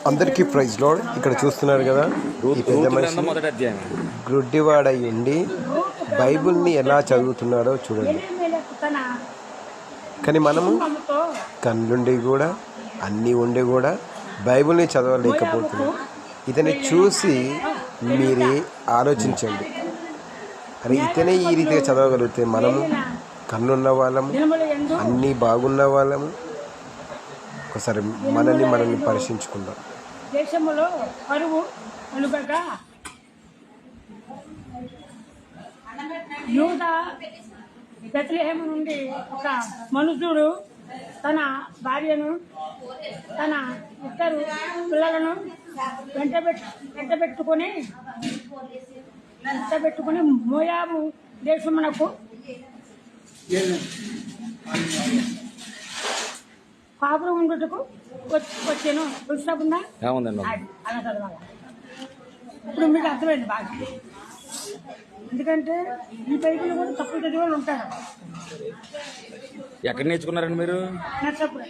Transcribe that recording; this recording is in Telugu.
అందరికీ ప్రైజ్ లార్డ్. ఇక్కడ చూస్తున్నారు కదా, ఈ పెద్ద మనిషి గ్రుడ్డివాడై ఉండి బైబిల్ని ఎలా చదువుతున్నాడో చూడండి. కానీ మనము కళ్ళుండి కూడా అన్నీ ఉండి కూడా బైబిల్ని చదవలేకపోతున్నాం. ఇతన్ని చూసి మీరే ఆలోచించండి. అని ఇతనే ఈ రీతిగా చదవగలిగితే మనము కన్నున్న వాళ్ళము, అన్నీ బాగున్న వాళ్ళము. ఒకసారి మనల్ని పరిశీలించుకుందాం. దేశంలో కరువు కలుగగా యూద బెత్లెహేము నుండి ఒక మనుషుడు తన భార్యను తన ఇద్దరు పిల్లలను వెంటబెట్టుకొని మోయాబు దేశమునకు కాపురం ఉండుటకు వచ్చాను. వచ్చినప్పుడున్నా అలా చదవాలి. ఇప్పుడు మీకు అర్థమైంది బాగా. ఎందుకంటే ఈ బైబిల్ కూడా తప్పులు చదివే వాళ్ళు ఉంటారు. ఎక్కడ నేర్చుకున్నారండి మీరు? నచ్చప్పుడు